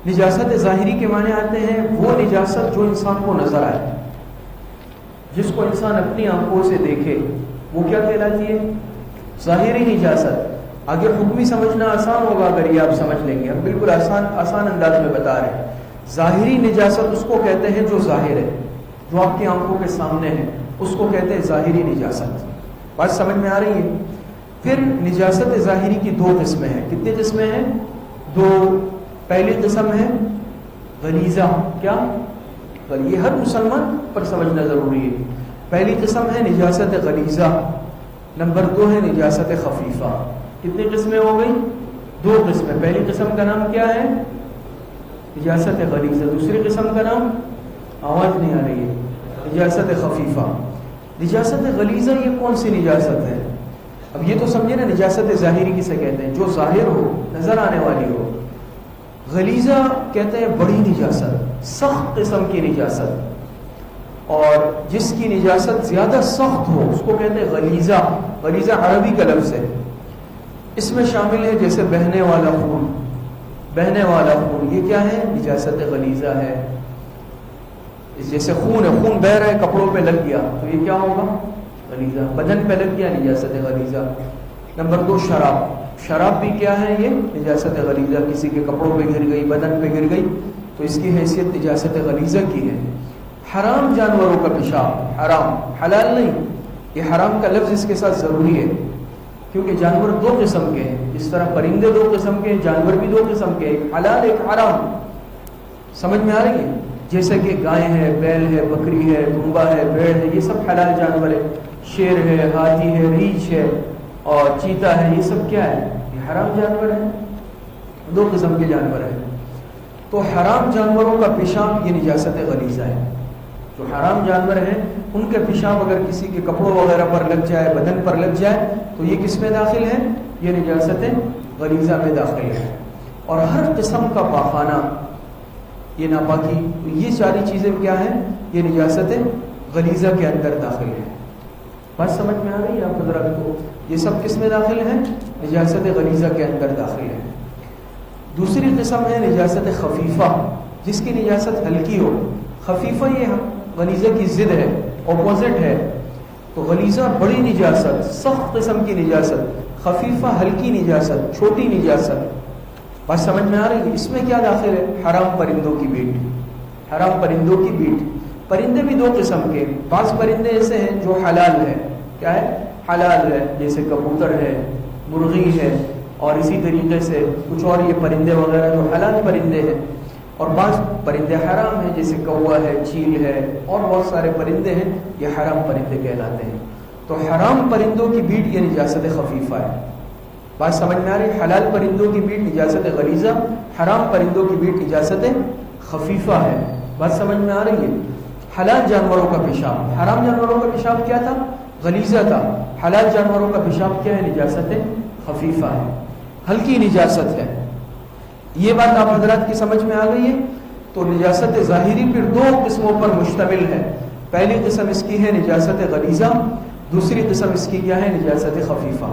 نجاست ظاہری کے معنی آتے ہیں وہ نجاست جو انسان کو نظر آئے، جس کو انسان اپنی آنکھوں سے دیکھے، وہ کیا کہلاتی ہے؟ ظاہری نجاست۔ آگے حکمی سمجھنا آسان ہوگا اگر یہ آپ سمجھ لیں گے، ہم بالکل آسان انداز میں بتا رہے ہیں۔ ظاہری نجاست اس کو کہتے ہیں جو ظاہر ہے، جو آپ کی آنکھوں کے سامنے ہے، اس کو کہتے ہیں ظاہری نجاست۔ بات سمجھ میں آ رہی ہے؟ پھر نجاست ظاہری کی 2 قسمیں ہیں۔ کتنی قسمیں ہیں؟ 2۔ پہلی قسم ہے غلیظہ۔ کیا؟ یہ ہر مسلمان پر سمجھنا ضروری ہے۔ پہلی قسم ہے نجاست غلیظہ، نمبر 2 ہے نجاست خفیفہ۔ کتنی قسمیں ہو گئی؟ 2 قسمیں۔ پہلی قسم کا نام کیا ہے؟ نجاست غلیظہ۔ دوسری قسم کا نام، آواز نہیں آ رہی ہے، نجاست خفیفہ۔ نجاست غلیظہ یہ کون سی نجاست ہے؟ اب یہ تو سمجھے نا، نجاست ظاہری کسے کہتے ہیں؟ جو ظاہر ہو، نظر آنے والی ہو۔ غلیظہ کہتے ہیں بڑی نجاست، سخت قسم کی نجاست، اور جس کی نجاست زیادہ سخت ہو اس کو کہتے ہیں غلیظہ۔ غلیظہ عربی کا لفظ ہے، اس میں شامل ہے جیسے بہنے والا خون۔ بہنے والا خون یہ کیا ہے؟ نجاست غلیظہ ہے۔ جیسے خون ہے، خون بہ رہا ہے، کپڑوں پہ لگ گیا تو یہ کیا ہوگا؟ غلیظہ۔ بدن پہ لگ گیا، نجاست غلیظہ۔ نمبر 2 شراب۔ شراب بھی کیا ہے؟ یہ نجاست غلیظہ۔ کسی کے کپڑوں پہ گر گئی، بدن پہ گر گئی تو اس کی حیثیت نجاست غلیظہ کی ہے۔ حرام جانوروں کا پیشاب، حرام، حلال نہیں، یہ حرام کا لفظ اس کے ساتھ ضروری ہے، کیونکہ جانور 2 قسم کے ہیں۔ جس طرح پرندے 2 قسم کے ہیں، جانور بھی 2 قسم کے، ایک حلال ایک حرام۔ سمجھ میں آ رہی ہے؟ جیسے کہ گائے ہے، بیل ہے، بکری ہے، دمبا ہے، بھیڑ ہے، یہ سب حلال جانور ہے۔ شیر ہے، ہاتھی ہے، ریچھ ہے اور چیتا ہے، یہ سب کیا ہے؟ یہ حرام جانور ہے، 2 قسم کے جانور ہیں۔ تو حرام جانوروں کا پیشاب یہ نجاست غلیظہ ہے۔ جو حرام جانور ہیں ان کے پیشاب اگر کسی کے کپڑوں وغیرہ پر لگ جائے، بدن پر لگ جائے تو یہ کس میں داخل ہے؟ یہ نجاست غلیظہ میں داخل ہے۔ اور ہر قسم کا پاخانہ، یہ ناپاکی، یہ ساری چیزیں کیا ہیں؟ یہ نجاست غلیظہ کے اندر داخل ہے۔ بات سمجھ میں آ رہی ہے آپ حضرات کو؟ یہ سب کس میں داخل ہے؟ نجاست غلیظہ کے اندر داخل ہے۔ دوسری قسم ہے نجاست خفیفہ، جس کی نجاست ہلکی ہو۔ خفیفہ یہ غلیظہ کی ضد ہے، اپوزٹ ہے۔ تو غلیظہ بڑی نجاست، سخت قسم کی نجاست، خفیفہ ہلکی نجاست، چھوٹی نجاست۔ بات سمجھ میں آ رہی ہے؟ اس میں کیا داخل ہے؟ حرام پرندوں کی بیٹ، حرام پرندوں کی بیٹ۔ پرندے بھی 2 قسم کے، بعض پرندے ایسے ہیں جو حلال ہے، کیا ہے؟ حلال ہے، جیسے کبوتر ہے، مرغی ہے، اور اسی طریقے سے کچھ اور یہ پرندے وغیرہ جو حلال پرندے ہیں۔ اور بعض پرندے حرام ہیں، جیسے کوا ہے، چیل ہے، اور بہت سارے پرندے ہیں، یہ حرام پرندے کہلاتے ہیں۔ تو حرام پرندوں کی بیٹ یہ نجاست خفیفہ ہے۔ بات سمجھ میں آ رہی ہے؟ حلال پرندوں کی بیٹ نجاست غلیظہ، حرام پرندوں کی بیٹ نجاست خفیفہ ہے۔ بات سمجھ میں آ رہی ہے؟ حلال جانوروں کا پیشاب، حرام جانوروں کا پیشاب کیا تھا؟ غلیظہ تھا۔ حلال جانوروں کا پیشاب کیا ہے؟ نجاست خفیفہ ہے، ہلکی نجاست ہے۔ یہ بات آپ حضرات کی سمجھ میں آ گئی ہے؟ تو نجاست ظاہری پھر 2 قسموں پر مشتمل ہے۔ پہلی قسم اس کی ہے نجاست غلیظہ، دوسری قسم اس کی کیا ہے؟ نجاست خفیفہ۔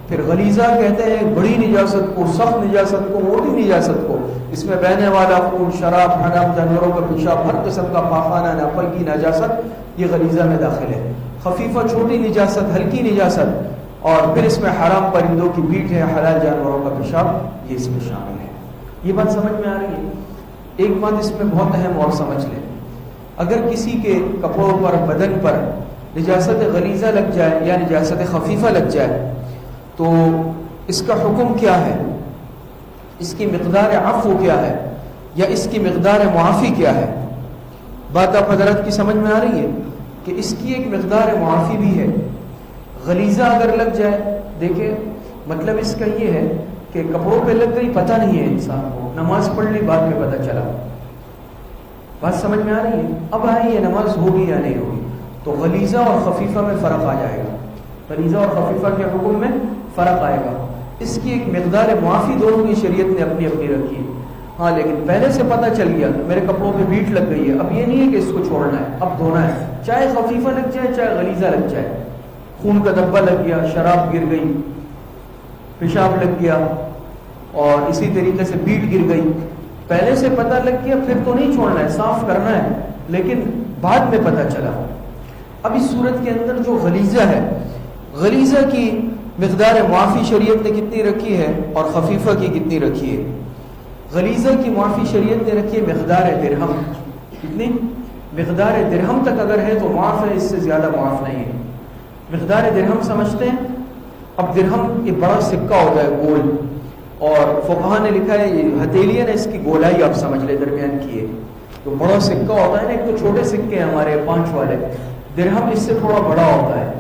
پھر غلیظہ کہتے ہیں بڑی نجاست کو، سخت نجاست کو، موٹی نجاست کو۔ اس میں بہنے والا خون، شراب، حرام جانوروں کا پیشاب، ہر قسم کا پاخانہ، ناپاکی، نجاست یہ غلیظہ میں داخل ہے۔ خفیفہ چھوٹی نجاست، ہلکی نجاست، اور پھر اس میں حرام پرندوں کی بیٹ ہے، حلال جانوروں کا پیشاب یہ اس میں شامل ہے۔ یہ بات سمجھ میں آ رہی ہے؟ ایک بات اس میں بہت اہم اور سمجھ لیں، اگر کسی کے کپڑوں پر، بدن پر نجاست غلیظہ لگ جائے یا نجاست خفیفہ لگ جائے تو اس کا حکم کیا ہے؟ اس کی مقدار عفو کیا ہے، یا اس کی مقدار معافی کیا ہے؟ بات آپ حضرات کی سمجھ میں آ رہی ہے کہ اس کی ایک مقدار معافی بھی ہے، غلیظہ اگر لگ جائے، دیکھیں مطلب اس کا یہ ہے کہ کپڑوں پہ لگ گئی، پتہ نہیں ہے انسان کو، نماز پڑھ لی بعد میں پتہ چلا، بات سمجھ میں آ رہی ہے؟ اب آئی یہ نماز ہوگی یا نہیں ہوگی، تو غلیظہ اور خفیفہ میں فرق آ جائے گا، غلیظہ اور خفیفہ کے حکم میں فرق آئے گا۔ اس کی ایک مقدار معافی دونوں کی شریعت نے اپنی اپنی رکھی ہے، ہاں لیکن پہلے سے پتہ چل گیا میرے کپڑوں پہ بیٹ لگ گئی ہے، اب یہ نہیں ہے کہ اس کو چھوڑنا ہے، اب دھونا ہے، چاہے خفیفہ لگ جائے چاہے غلیظہ لگ جائے، خون کا دھبا لگ گیا، شراب گر گئی، پیشاب لگ گیا، اور اسی طریقے سے بیٹ گر گئی، پہلے سے پتہ لگ گیا پھر تو نہیں چھوڑنا ہے، صاف کرنا ہے، لیکن بعد میں پتہ چلا۔ اب اس صورت کے اندر جو غلیظہ ہے، غلیظہ کی مقدار معافی شریعت نے کتنی رکھی ہے اور خفیفہ کی کتنی رکھی ہے؟ غلیظہ کی معافی شریعت نے رکھی ہے مقدار درہم، کتنی؟ مقدار درہم تک اگر ہے تو معاف ہے، اس سے زیادہ معاف نہیں ہے۔ مقدار درہم سمجھتے ہیں؟ اب درہم ایک بڑا سکہ ہوتا ہے گول، اور فقہا نے لکھا ہے، یہ ہتھیلی ہے نا، اس کی گولائی آپ سمجھ لیں درمیان کی ہے، تو بڑا سکہ ہوتا ہے نا، ایک تو چھوٹے سکے ہیں ہمارے 5 والے، درہم اس سے تھوڑا بڑا ہوتا ہے،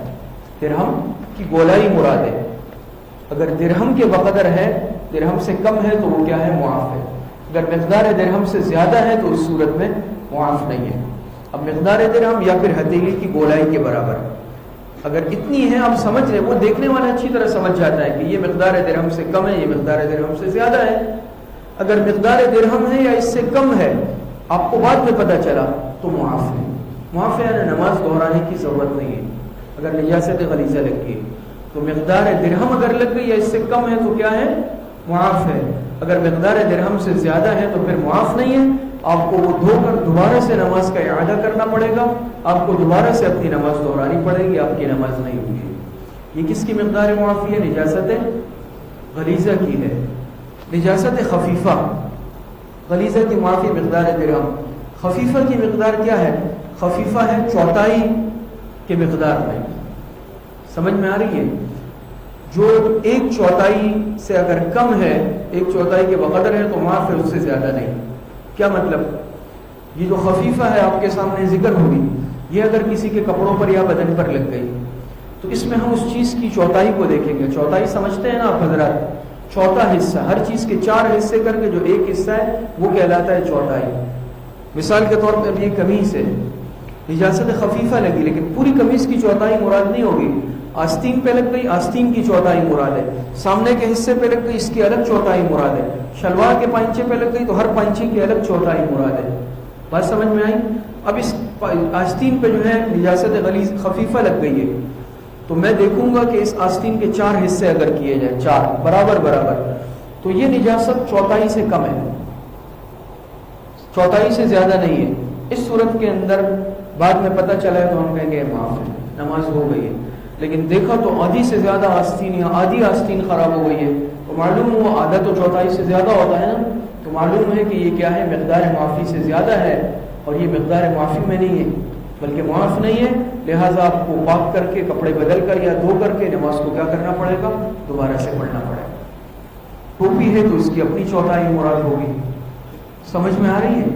درہم کی گولائی مراد ہے، اگر درہم کے بقدر ہے، درہم سے کم ہے تو وہ کیا ہے؟ معاف ہے، اگر مقدار درہم سے زیادہ ہے تو اس صورت میں معاف نہیں ہے۔ اب مقدار درہم یا پھر ہتھیلی کی گولائی کے برابر، اگر اتنی ہے آپ سمجھ رہے، وہ دیکھنے والا اچھی طرح سمجھ جاتا ہے کہ یہ مقدار درہم سے کم ہے، یہ مقدار درہم سے زیادہ ہے۔ اگر مقدار درہم ہے یا اس سے کم ہے، آپ کو بعد میں پتہ چلا تو معاف ہے، معاف ہے، یعنی نماز دہرانے کی ضرورت نہیں ہے۔ اگر نجاست غلیظہ لگ گئی تو مقدار درہم اگر لگ گئی یا اس سے کم ہے تو کیا ہے؟ معاف ہے۔ اگر مقدار درہم سے زیادہ ہے تو پھر معاف نہیں ہے، آپ کو وہ دھو کر دوبارہ سے نماز کا اعادہ کرنا پڑے گا، آپ کو دوبارہ سے اپنی نماز دہرانی پڑے گی، آپ کی نماز نہیں ہوگی۔ یہ کس کی مقدار معافی ہے؟ نجاست غلیظہ کی ہے۔ نجاست خفیفہ، غلیظہ کی معافی مقدار درہم، خفیفہ کی مقدار کیا ہے؟ خفیفہ ہے چوتھائی کے مقدار میں، سمجھ میں آ رہی ہے؟ جو 1/4 سے اگر کم ہے، 1/4 کے بقدر ہے تو معاف ہے، اس سے زیادہ نہیں۔ کیا مطلب؟ یہ جو خفیفہ ہے آپ کے سامنے ذکر ہوگی، یہ اگر کسی کے کپڑوں پر یا بدن پر لگ گئی تو اس میں ہم اس چیز کی چوتھائی کو دیکھیں گے۔ چوتھائی سمجھتے ہیں نا آپ حضرات؟ چوتھا حصہ، ہر چیز کے 4 حصے کر کے جو ایک حصہ ہے وہ کہلاتا ہے چوتھائی۔ مثال کے طور پر یہ قمیص ہے، نجاست خفیفہ لگی لیکن پوری قمیص کی چوتھائی مراد نہیں ہوگی، آستین پہ لگ گئی، آستین کی چوتھائی مراد ہے، سامنے کے حصے پہ لگ گئی، اس کی الگ چوتھائی مراد ہے، شلوار کے پائنچے پہ لگ گئی تو ہر پائنچے کی الگ چوتھائی مراد ہے۔ بات سمجھ میں آئی؟ اب اس آستین پہ جو ہے نجاست غلیظ خفیفہ لگ گئی ہے تو میں دیکھوں گا کہ اس آستین کے 4 حصے اگر کیے جائیں، 4 برابر برابر، تو یہ نجاست چوتھائی سے کم ہے، چوتھائی سے زیادہ نہیں ہے۔ اس صورت کے اندر بعد میں پتہ چلا ہے تو ہم کہیں گے معاف ہے، نماز ہو گئی ہے۔ لیکن دیکھا تو آدھی سے زیادہ آستین یا آدھی آستین خراب ہو گئی ہے تو معلوم ہوا آدھا تو چوتھائی سے زیادہ ہوتا ہے نا، تو معلوم ہے کہ یہ کیا ہے؟ مقدار معافی سے زیادہ ہے، اور یہ مقدار معافی میں نہیں ہے بلکہ معاف نہیں ہے، لہٰذا آپ کو پاک کر کے کپڑے بدل کر یا دھو کر کے نماز کو کیا کرنا پڑے گا؟ دوبارہ سے پڑھنا پڑے گا۔ ٹوپی ہے تو اس کی اپنی چوتھائی مراد ہوگی، سمجھ میں آ رہی ہے؟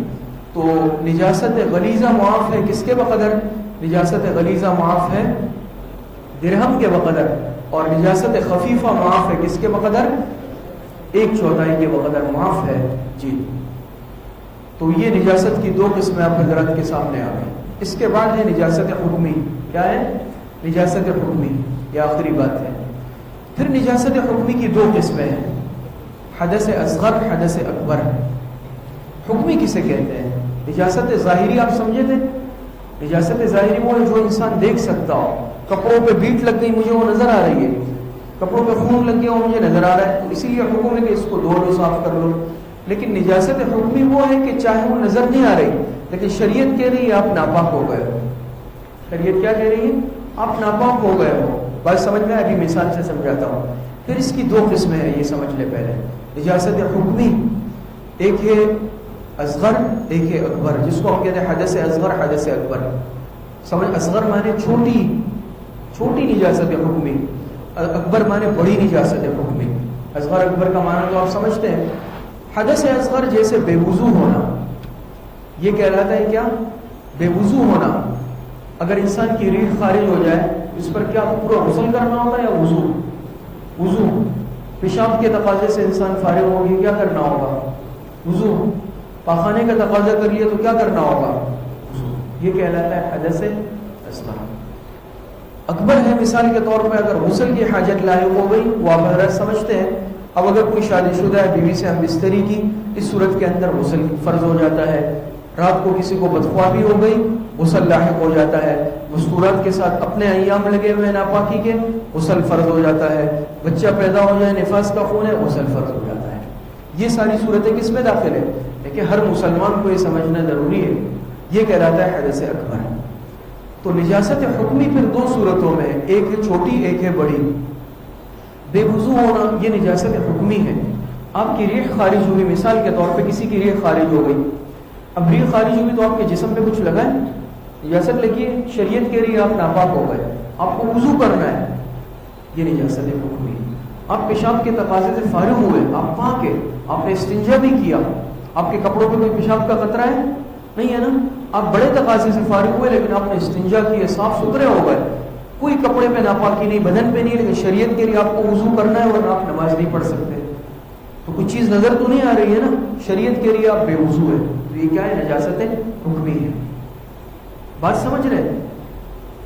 تو نجاست غلیظہ معاف ہے کس کے بقدر؟ نجاست غلیظہ معاف ہے درہم کے بقدر، اور نجاست خفیفہ معاف ہے کس کے بقدر؟ 1/4 کے بقدر معاف ہے۔ جی، تو یہ نجاست کی 2 قسمیں آپ حضرات کے سامنے آ گئی۔ اس کے بعد ہے نجاست حکمی۔ کیا ہے؟ نجاست حکمی، یہ آخری بات ہے۔ پھر نجاست حکمی کی 2 قسمیں ہیں، حدث اصغر، حدث اکبر۔ حکمی کسے کہتے ہیں؟ نجاست ظاہری آپ سمجھے تھے؟ نجاست ظاہری وہ ہے جو انسان دیکھ سکتا ہو، کپڑوں پہ بیٹ لگ گئی مجھے وہ نظر آ رہی ہے، کپڑوں پہ خون لگ گیا وہ مجھے نظر آ رہا ہے، اسی لیے حکم ہے کہ اس کو دھو لو، صاف کر لو۔ لیکن نجاست حکمی وہ ہے کہ چاہے وہ نظر نہیں آ رہی لیکن شریعت کہہ رہی ہے آپ ناپاک ہو گئے ہو، شریعت کیا کہہ رہی ہے؟ آپ ناپاک ہو گئے ہو۔ بات سمجھ میں؟ ابھی مثال سے سمجھاتا ہوں۔ پھر اس کی 2 قسمیں ہیں، یہ سمجھ لے پہلے۔ نجاست حکمی ایک ہے اصغر، ایک ہے اکبر، جس کو ہم کہتے ہیں حدث اصغر، حدث اکبر۔ سمجھ؟ اصغر مانے چھوٹی نجاست حکمی، اکبر مانے بڑی نجاست حکمی۔ اصغر اکبر کا معنی تو آپ سمجھتے ہیں۔ حدث اصغر جیسے بے وضو ہونا، یہ کہلاتا ہے کیا؟ بے وضو ہونا۔ اگر انسان کی ریڑھ خارج ہو جائے اس پر کیا پورا غسل کرنا ہوگا یا وضو؟ پیشاب کے تقاضے سے انسان فارغ ہوگی، کیا کرنا ہوگا؟ وضو۔ پاخانے کا تقاضا کر لیا تو کیا کرنا ہوگا؟ وضو۔ یہ کہلاتا ہے حدث اصغر۔ اکبر ہے مثال کے طور پہ اگر غسل کی حاجت لاحق ہو گئی، وہ آپ حضرات سمجھتے ہیں، اب اگر کوئی شادی شدہ ہے، بیوی سے ہم بستری کی، اس صورت کے اندر غسل فرض ہو جاتا ہے۔ رات کو کسی کو بدخوابی ہو گئی، غسل لاحق ہو جاتا ہے۔ مستورات کے ساتھ اپنے ایام لگے ہوئے ناپاکی کے، غسل فرض ہو جاتا ہے۔ بچہ پیدا ہو جائے، نفاس کا خون ہے، غسل فرض ہو جاتا ہے۔ یہ ساری صورتیں کس میں داخل ہے؟ لیکن ہر مسلمان کو یہ سمجھنا ضروری ہے، یہ کہلاتا ہے حدث اکبر۔ تو نجاست حکمی پھر دو صورتوں میں، ایک ہے چھوٹی، ایک ہے بڑی۔ بے وضو ہونا یہ نجاست حکمی ہے۔ آپ کی ریح خارج ہوئی، مثال کے طور پہ کسی کی ریح خارج ہو گئی، اب ریح خارج ہوئی تو آپ کے جسم پہ کچھ لگا ہے، نجاست لگی ہے، شریعت کہہ رہی ہے آپ ناپاک ہو گئے، آپ کو وضو کرنا ہے، یہ نجاست حکمی۔ آپ پیشاب کے تقاضے سے فارغ ہوئے، آپ پاک ہے، آپ نے استنجا بھی کیا، آپ کے کپڑوں پہ کوئی پیشاب کا قطرہ ہے؟ نہیں ہے نا۔ آپ بڑے تقاضے سے فارغ ہوئے لیکن آپ نے استنجا کیا، صاف ستھرے ہو گئے، کوئی کپڑے پہ ناپاکی نہیں، بدن پہ نہیں، لیکن شریعت کے لیے آپ کو وضو کرنا ہے ورنہ آپ نماز نہیں پڑھ سکتے۔ تو کوئی چیز نظر تو نہیں آ رہی ہے نا، شریعت کے لیے آپ بے وضو ہے، تو یہ کیا ہے؟ نجاست حکمی ہے۔ بات سمجھ رہے ہیں؟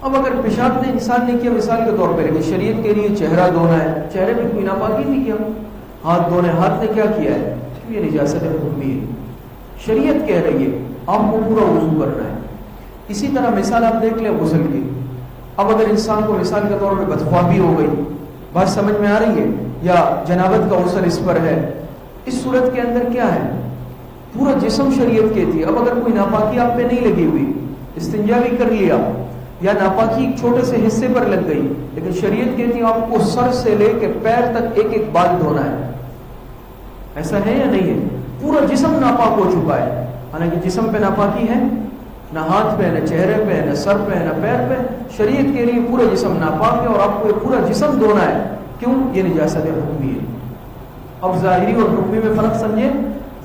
اب اگر پیشاب نے انسان نے کیا مثال کے طور پہ، لیکن شریعت کے لیے چہرہ دھونا ہے، چہرے میں کوئی ناپاکی نہیں کیا، ہاتھ دھونے، ہاتھ نے کیا کیا ہے؟ یہ نجاست حکمی ہے، شریعت کہہ رہی ہے آپ کو پورا وضو کرنا ہے۔ اسی طرح مثال آپ دیکھ لیں غسل کی۔ اب اگر انسان کو مثال کے طور پہ بدخوابی ہو گئی، بات سمجھ میں آ رہی ہے، یا جنابت کا غسل اس پر ہے، اس صورت کے اندر کیا ہے؟ پورا جسم شریعت کہتی ہے۔ اب اگر کوئی ناپاکی آپ پہ نہیں لگی ہوئی، استنجا بھی کر لیا، یا ناپاکی ایک چھوٹے سے حصے پر لگ گئی، لیکن شریعت کہتی ہے آپ کو سر سے لے کے پیر تک ایک ایک بال دھونا ہے، ایسا ہے یا نہیں ہے؟ پورا جسم ناپاک ہو چکا ہے، حالانکہ جسم پہ ناپاکی ہے، نہ ہاتھ پہ، نہ چہرے پہ، نہ سر پہ، نہ پیر پہ، شریعت کے لیے پورا جسم ناپاک ہے اور آپ کو یہ پورا جسم دھونا ہے۔ کیوں؟ یہ نجاست حکمی ہے۔ اب ظاہری اور حکمی میں فرق سمجھے۔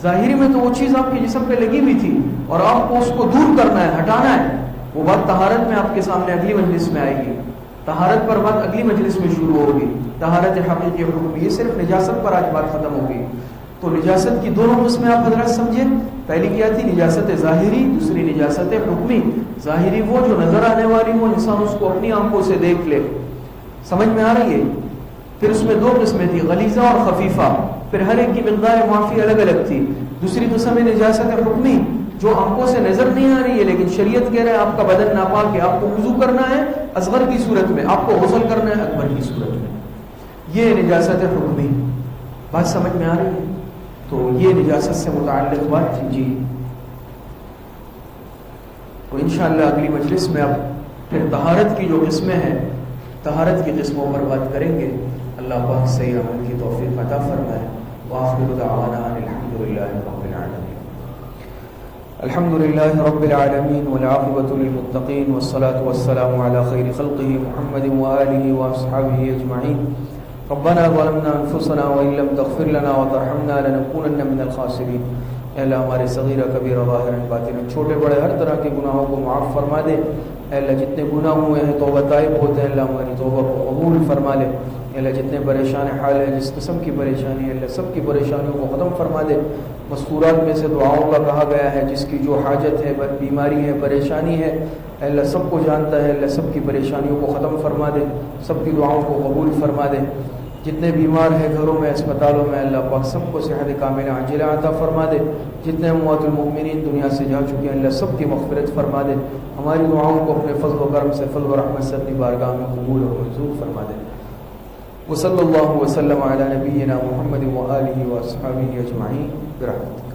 ظاہری میں تو وہ چیز آپ کے جسم پہ لگی ہوئی تھی اور آپ کو اس کو دور کرنا ہے، ہٹانا ہے، وہ بات طہارت میں آپ کے سامنے اگلی مجلس میں آئے گی، طہارت پر بات اگلی مجلس میں شروع ہوگی، طہارت حقیقی اور حکمی۔ یہ صرف نجاست پر آج بات ختم ہوگی۔ تو نجاست کی دونوں قسمیں آپ حضرات سمجھیں۔ پہلی کیا تھی؟ نجاست ظاہری، دوسری نجاست حکمی۔ ظاہری وہ جو نظر آنے والی، وہ انسان اس کو اپنی آنکھوں سے دیکھ لے، سمجھ میں آ رہی ہے؟ پھر اس میں دو قسمیں تھی، غلیظہ اور خفیفہ، پھر ہر ایک کی مقدار معافی الگ الگ تھی۔ دوسری قسم ہے نجاست حکمی، جو آنکھوں سے نظر نہیں آ رہی ہے لیکن شریعت کہہ رہے ہیں آپ کا بدن ناپاک ہے، آپ کو وضو کرنا ہے اصغر کی صورت میں، آپ کو غسل کرنا ہے اکبر کی صورت میں، یہ نجاست حکمی۔ بات سمجھ میں آ رہی ہے؟ تو یہ نجاست سے متعلق بات تھی جی۔ تو انشاءاللہ اگلی مجلس میں اب پھر طہارت کی جو قسمیں ہیں، طہارت کی قسموں پر بات کریں گے۔ اللہ پاک صحیح عمل کی توفیق عطا فرمائے۔ وآخر دعوانا الحمدللہ رب العالمین۔ الحمدللہ رب العالمین والعاقبۃ للمتقین والصلاة والسلام علی خیر خلقہ محمد وآلہ واصحابہ اجمعین۔ ربنا ظلمنا انفسنا وان لم تغفر لنا وترحمنا لنكونن من الخاسرین۔ اے اللہ ہمارے صغیرہ کبیرہ ظاہرا باطنا چھوٹے بڑے ہر طرح کے گناہوں کو معاف فرما دے۔ اے اللہ جتنے گناہ ہوئے ہیں توبہ طائب ہوتے ہیں، اللہ ہماری توبہ کو قبول فرما لے۔ اے اللہ جتنے پریشان حال ہیں، جس قسم کی پریشانی ہے، اللہ سب کی پریشانیوں کو ختم فرما دے۔ مذکورات میں سے دعاؤں کا کہا گیا ہے، جس کی جو حاجت ہے، بیماری ہے، پریشانی ہے، اے اللہ سب کو جانتا ہے، اللہ سب کی پریشانیوں کو ختم فرما دے، سب کی دعاؤں کو قبول فرما دے۔ جتنے بیمار ہیں گھروں میں، اسپتالوں میں، اللہ پاک سب کو صحت کاملہ عاجلہ عطا فرما دے۔ جتنے اموات المؤمنین دنیا سے جا چکے ہیں، اللہ سب کی مغفرت فرما دے۔ ہماری دعاؤں کو اپنے فضل و کرم سے، فضل و رحمت سے اپنی بارگاہ میں قبول اور منظور فرما دے۔ وصلی اللہ وسلم علی نبینا محمد وآلہ واصحابہ اجمعین برحمتہ۔